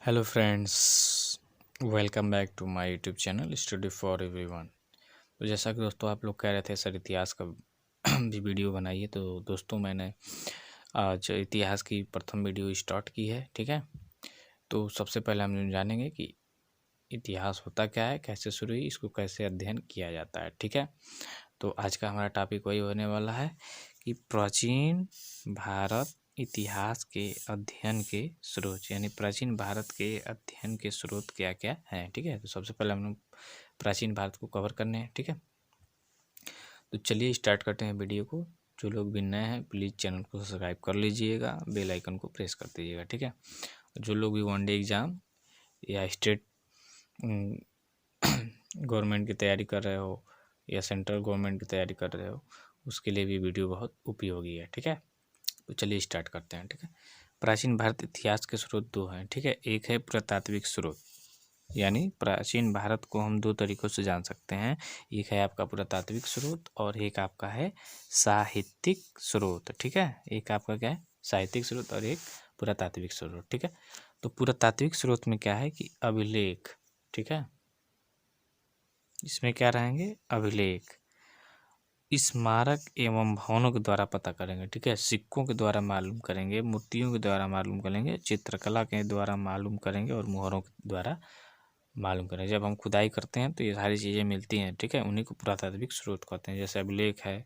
Hello friends, welcome back to my YouTube channel study for everyone. तो जैसा कि दोस्तों आप लोग कह रहे थे सर इतिहास का भी वीडियो बनाइए, तो दोस्तों मैंने आज इतिहास की प्रथम वीडियो स्टार्ट की है। ठीक है, तो सबसे पहले हम जानेंगे कि इतिहास होता क्या है, कैसे शुरू हुई, इसको कैसे अध्ययन किया जाता है। ठीक है, तो आज का हमारा टॉपिक वही होने वाला है कि प्राचीन भारत इतिहास के अध्ययन के स्रोत, यानी प्राचीन भारत के अध्ययन के स्रोत क्या क्या हैं। ठीक है, तो सबसे पहले हम लोग प्राचीन भारत को कवर करने हैं। ठीक है, तो चलिए स्टार्ट करते हैं वीडियो को। जो लोग भी नए हैं प्लीज़ चैनल को सब्सक्राइब कर लीजिएगा, बेल आइकन को प्रेस कर दीजिएगा। ठीक है, जो लोग भी वनडे एग्ज़ाम या स्टेट गवर्नमेंट की तैयारी कर रहे हो या सेंट्रल गवर्नमेंट की तैयारी कर रहे हो, उसके लिए भी वीडियो बहुत उपयोगी है। ठीक है, तो चलिए स्टार्ट करते हैं। ठीक है, प्राचीन भारत इतिहास के स्रोत दो हैं। ठीक है, एक है पुरातात्विक स्रोत, यानी प्राचीन भारत को हम दो तरीक़ों से जान सकते हैं। एक है आपका पुरातात्विक स्रोत और एक आपका है साहित्यिक स्रोत। ठीक है, एक आपका क्या है, साहित्यिक स्रोत और एक पुरातात्विक स्रोत। ठीक है, तो पुरातात्विक स्रोत में क्या है कि अभिलेख। ठीक है, इसमें क्या रहेंगे, अभिलेख, स्मारक एवं भवनों के द्वारा पता करेंगे। ठीक है, सिक्कों के द्वारा मालूम करेंगे, मूर्तियों के द्वारा मालूम करेंगे, चित्रकला के द्वारा मालूम करेंगे और मुहरों के द्वारा मालूम करेंगे। जब हम खुदाई करते हैं तो ये सारी चीज़ें मिलती हैं। ठीक है, उन्हीं को पुरातात्विक स्रोत कहते हैं। जैसे अभिलेख है,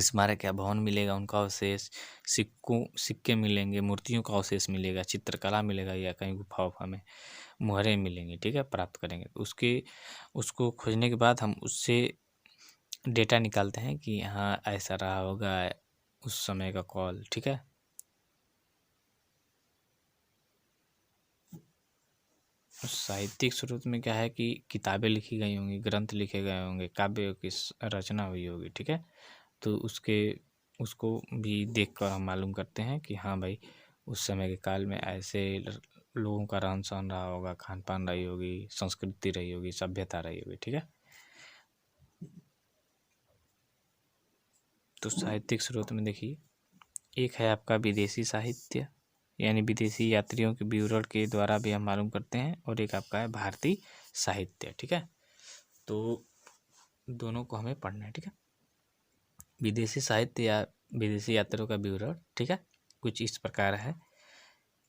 स्मारक या भवन मिलेगा, उनका अवशेष, सिक्के मिलेंगे, मूर्तियों का अवशेष मिलेगा, चित्रकला मिलेगा या कहीं गुफा उफा में मुहरें मिलेंगी। ठीक है, प्राप्त करेंगे तो उसको खोजने के बाद हम उससे डेटा निकालते हैं कि हाँ ऐसा रहा होगा उस समय का कॉल। ठीक है, साहित्यिक स्रोत में क्या है कि किताबें लिखी गई होंगी, ग्रंथ लिखे गए होंगे, काव्य की रचना हुई होगी। ठीक है, तो उसको भी देख कर हम मालूम करते हैं कि हाँ भाई उस समय के काल में ऐसे लोगों का रहन सहन रहा होगा, खान पान रही होगी, संस्कृति रही होगी, सभ्यता रही होगी। ठीक है, तो साहित्यिक स्रोत में देखिए, एक है आपका विदेशी साहित्य, यानी विदेशी यात्रियों के विवरण के द्वारा भी हम मालूम करते हैं, और एक आपका है भारतीय साहित्य। ठीक है, तो दोनों को हमें पढ़ना है। ठीक है, विदेशी साहित्य या विदेशी यात्रियों का विवरण। ठीक है, कुछ इस प्रकार है।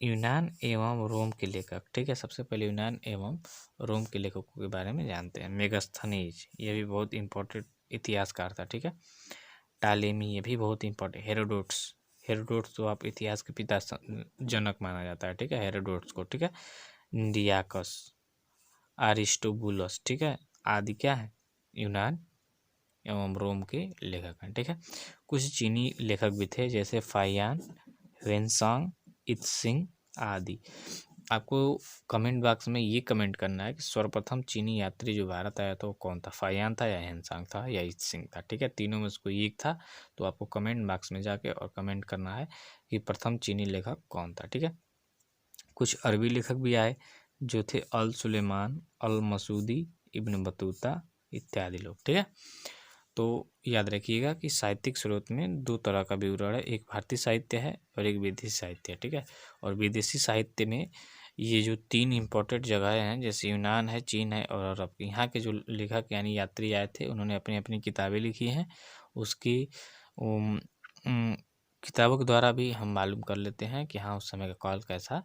यूनान एवं रोम के लेखक। ठीक है, सबसे पहले यूनान एवं रोम के लेखकों के बारे में जानते हैं। मेगास्थनीज, ये भी बहुत इंपॉर्टेंट इतिहासकार था। ठीक है, टालेमी, ये भी बहुत इंपॉर्टेंट। हेरोडोट्स, हेरोडोट्स तो आप इतिहास के पिता जनक माना जाता है। ठीक है, हेरोडोट्स को। ठीक है, इंडियाकस, अरिस्टोबुलस। ठीक है, आदि क्या है, यूनान एवं रोम के लेखक हैं। ठीक है, कुछ चीनी लेखक भी थे जैसे फायान, वेनसांग, इत्सिंग आदि। आपको कमेंट बॉक्स में ये कमेंट करना है कि सर्वप्रथम चीनी यात्री जो भारत आया था वो कौन था, फायान था या हेनसांग था या इत्सिंग था। ठीक है, तीनों में से कोई एक था। तो आपको कमेंट बॉक्स में जाके और कमेंट करना है कि प्रथम चीनी लेखक कौन था। ठीक है, कुछ अरबी लेखक भी आए जो थे अल सुलेमान, अल मसूदी, इब्न बतूता इत्यादि लोग। ठीक है, तो याद रखिएगा कि साहित्यिक स्रोत में दो तरह का विवरण है, एक भारतीय साहित्य है और एक विदेशी साहित्य है। ठीक है, और विदेशी साहित्य में ये जो तीन इम्पोर्टेंट जगहें हैं, जैसे यूनान है, चीन है और अरब, यहाँ के जो लेखक यानी यात्री आए थे उन्होंने अपनी अपनी किताबें लिखी हैं। उसकी किताबों के द्वारा भी हम मालूम कर लेते हैं कि हाँ उस समय का काल कैसा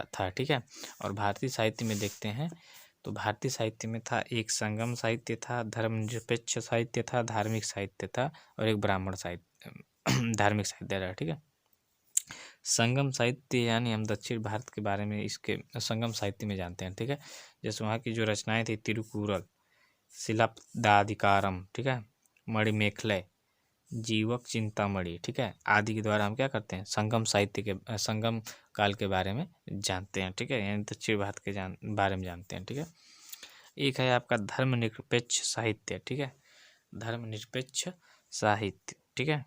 था। ठीक है, और भारतीय साहित्य में देखते हैं तो भारतीय साहित्य में था, एक संगम साहित्य था, धर्मनिरपेक्ष साहित्य था, धार्मिक साहित्य था और एक ब्राह्मण साहित्य धार्मिक साहित्य था। ठीक है, संगम साहित्य यानी हम दक्षिण भारत के बारे में इसके संगम साहित्य में जानते हैं। ठीक है, जैसे वहाँ की जो रचनाएं थी, तिरुकुरल, शिलापदाधिकारम, ठीक है, मणिमेखले, जीवक चिंतामणि, ठीक है, आदि के द्वारा हम क्या करते हैं, संगम साहित्य के संगम काल के बारे में जानते हैं। ठीक है, यानी दक्षिण भारत के बारे में जानते हैं। ठीक है, एक है आपका धर्मनिरपेक्ष साहित्य। ठीक है, धर्मनिरपेक्ष साहित्य। ठीक है,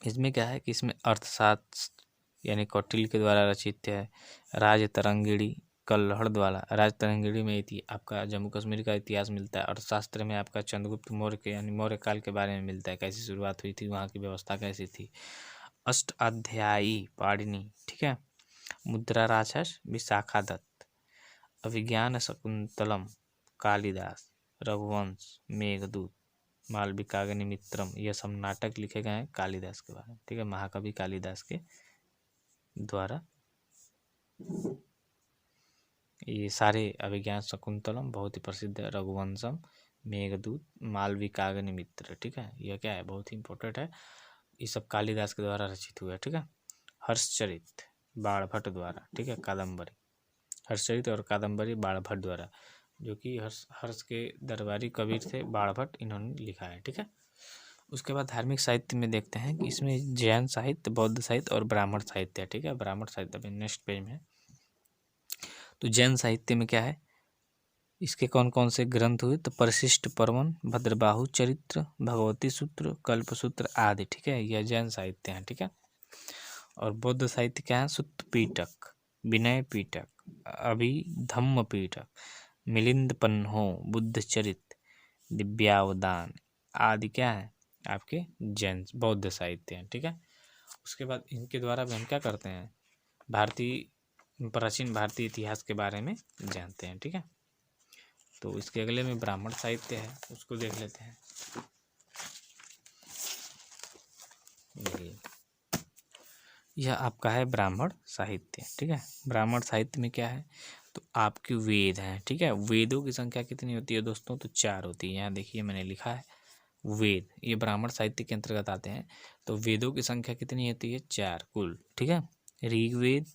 इसमें क्या है कि इसमें अर्थशास्त्र यानी कौटिल्य के द्वारा रचित है। राजतरंगिणी कल्हड़ द्वारा, राजतरंगिणी में आपका जम्मू कश्मीर का इतिहास मिलता है। अर्थशास्त्र में आपका चंद्रगुप्त मौर्य के यानी मौर्य काल के बारे में मिलता है, कैसी शुरुआत हुई थी, वहाँ की व्यवस्था कैसी थी। अष्टाध्यायी पाणिनि, ठीक है, मुद्रा राक्षस विशाखा दत्त, अभिज्ञान शकुंतलम कालिदास, रघुवंश, मेघदूत, मालविकाग्निमित्रम, यह सब नाटक लिखे गए हैं कालिदास के बारे में, ठीक है, महाकवि कालिदास के द्वारा। ये सारे अभिज्ञान शकुंतलम बहुत ही प्रसिद्ध है, रघुवंशम, मेघदूत, मालविकाग्निमित्र, ठीक है, यह क्या है, बहुत ही इंपॉर्टेंट है, ये सब कालिदास के द्वारा रचित हुआ है, ठीक है। हर्षचरित बाणभट्ट द्वारा, ठीक है, कादम्बरी, हर्षचरित और कादम्बरी बाणभट्ट द्वारा, जो कि हर्ष के दरबारी कवि थे बाणभट्ट, इन्होंने लिखा है, ठीक है। उसके बाद धार्मिक साहित्य में देखते हैं कि इसमें जैन साहित्य, बौद्ध साहित्य और ब्राह्मण साहित्य है, ठीक है। ब्राह्मण साहित्य अभी नेक्स्ट पेज में है। तो जैन साहित्य में क्या है, इसके कौन कौन से ग्रंथ हुए, तो परिशिष्ट पर्वन, भद्रबाहु चरित्र, भगवती सूत्र, कल्पसूत्र आदि, ठीक है, यह जैन साहित्य है, ठीक है। और बौद्ध साहित्य क्या है, सुत्त पीटक, विनय पीटक, अभिधम्म पीटक, मिलिंद पन्हो, बुद्ध चरित, दिव्यावदान आदि क्या है आपके जैन बौद्ध साहित्य हैं, ठीक है। उसके बाद इनके द्वारा भी हम क्या करते हैं, प्राचीन भारतीय इतिहास के बारे में जानते हैं, ठीक है। तो इसके अगले में ब्राह्मण साहित्य है, उसको देख लेते हैं। यह आपका है ब्राह्मण साहित्य, ठीक है। ब्राह्मण साहित्य में क्या है, तो आपके वेद हैं, ठीक है। वेदों की संख्या कितनी होती है दोस्तों, तो 4 होती है। यहाँ देखिए मैंने लिखा है वेद, ये ब्राह्मण साहित्य के अंतर्गत आते हैं। तो वेदों की संख्या कितनी होती है, 4 कुल, ठीक है। ऋग्वेद,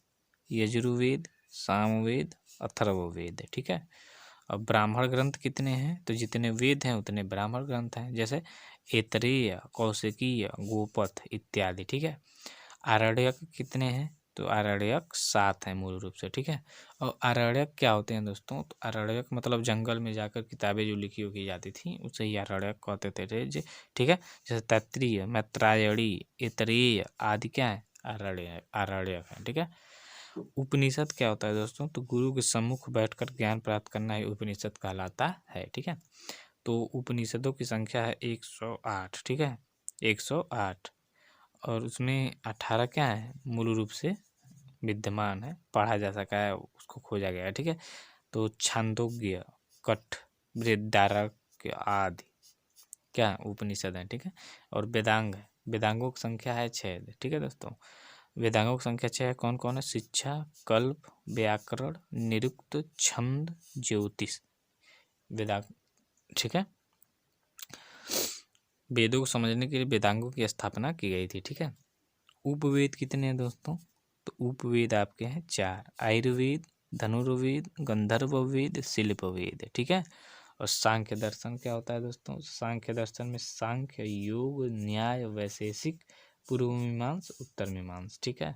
यजुर्वेद, सामवेद, अथर्ववेद, ठीक है। अब ब्राह्मण ग्रंथ कितने हैं, तो जितने वेद हैं उतने ब्राह्मण ग्रंथ हैं, जैसे ऐतरेय, कौशिकीय, गोपथ इत्यादि, ठीक है। आरण्यक कितने हैं, तो आरण्यक 7 हैं मूल रूप से, ठीक है। और आरण्यक क्या होते हैं दोस्तों, तो आरण्यक मतलब जंगल में जाकर किताबें जो लिखी की जाती थी उसे ही आरण्यक कहते थे, ठीक है। जैसे तैत्तिरीय, मैत्रायणी, ऐतरेय आदि क्या है, आरण्यक है, ठीक है। उपनिषद क्या होता है दोस्तों, तो गुरु के सम्मुख बैठकर ज्ञान प्राप्त करना ही उपनिषद कहलाता है, ठीक है। तो उपनिषदों की संख्या है 108, ठीक है, 108। और उसमें 18 क्या है मूल रूप से विद्यमान है, पढ़ा जा सका है, उसको खोजा गया है, ठीक है। तो छांदोग्य, कठ, बृहदारण्यक आदि क्या उपनिषद है, ठीक है। और वेदांग है, वेदांगों की संख्या है 6, ठीक है दोस्तों। वेदांगों की संख्या 6 है, कौन कौन है, शिक्षा, कल्प, व्याकरण, निरुक्त, छंद, ज्योतिष, वेदांग, ठीक है। वेदों को समझने के लिए वेदांगों की स्थापना की गई थी, ठीक है। उपवेद कितने हैं दोस्तों, तो उपवेद आपके हैं 4, आयुर्वेद, धनुर्वेद, गंधर्व वेद, शिल्प वेद, ठीक है। और सांख्य दर्शन क्या होता है दोस्तों, सांख्य दर्शन में सांख्य, योग, न्याय, वैशेषिक, पूर्व मीमांस, उत्तर मीमांस, ठीक है।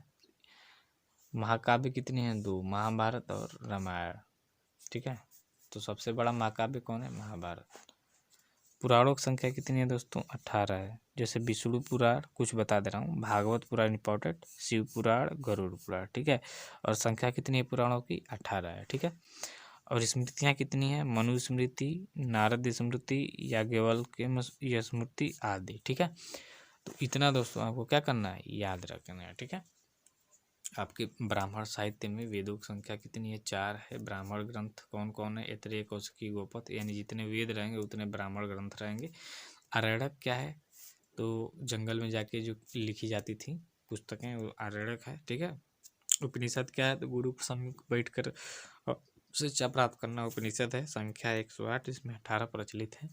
महाकाव्य कितने हैं, 2, महाभारत और रामायण, ठीक है। तो सबसे बड़ा महाकाव्य कौन है, महाभारत। पुराणों की संख्या कितनी है दोस्तों, 18 है। जैसे विष्णु पुराण कुछ बता दे रहा हूँ, भागवत पुराण इंपॉर्टेंट, शिव पुराण, गरुड़ पुराण, ठीक है। और संख्या कितनी है पुराणों की, 18 है, ठीक है। और स्मृतियाँ कितनी हैं, मनु स्मृति, नारद स्मृति, याज्ञवल्क्य स्मृति आदि, ठीक है। तो इतना दोस्तों आपको क्या करना है, याद रखना है, ठीक है। आपके ब्राह्मण साहित्य में वेदों की संख्या कितनी है, 4 है। ब्राह्मण ग्रंथ कौन कौन है, ऐतरेय, कौशिकी, गोपथ, यानी जितने वेद रहेंगे उतने ब्राह्मण ग्रंथ रहेंगे। आरण्यक क्या है, तो जंगल में जाके जो लिखी जाती थी पुस्तकें वो आरण्यक है, ठीक है। उपनिषद क्या है, तो गुरु के सम्मुख बैठ कर शिक्षा प्राप्त करना उपनिषद है, संख्या 108, इसमें 18 प्रचलित है।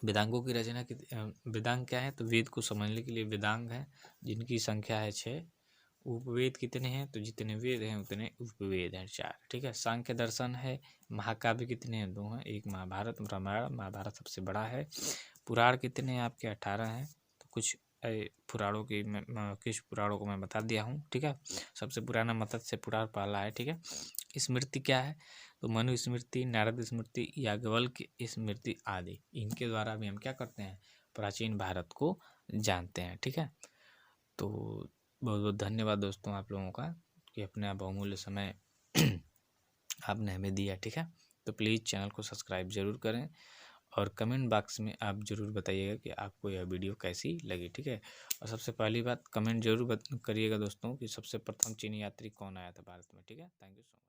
वेदांगों की रचना की, वेदांग क्या है, तो वेद को समझने के लिए वेदांग है, जिनकी संख्या है 6। उपवेद कितने हैं, तो जितने वेद हैं उतने उपवेद हैं, 4, ठीक है। सांख्य दर्शन है। महाकाव्य कितने हैं, 2 हैं, एक महाभारत, रामायण, महाभारत सबसे बड़ा है। पुराण कितने हैं आपके, 18 हैं। तो कुछ पुराणों की किस पुराणों को मैं बता दिया हूँ, ठीक है। सबसे पुराना मत्स्य पुराण पहला है, ठीक है। स्मृति क्या है, तो मनु स्मृति, नारद स्मृति, याज्ञवल्क्य स्मृति आदि, इनके द्वारा भी हम क्या करते हैं, प्राचीन भारत को जानते हैं, ठीक है। तो बहुत बहुत धन्यवाद दोस्तों आप लोगों का कि अपना बहुमूल्य समय आपने हमें दिया, ठीक है। तो प्लीज़ चैनल को सब्सक्राइब ज़रूर करें और कमेंट बॉक्स में आप ज़रूर बताइएगा कि आपको यह वीडियो कैसी लगी, ठीक है। और सबसे पहली बात कमेंट जरूर करिएगा दोस्तों कि सबसे प्रथम चीनी यात्री कौन आया था भारत में, ठीक है। Thank you so much.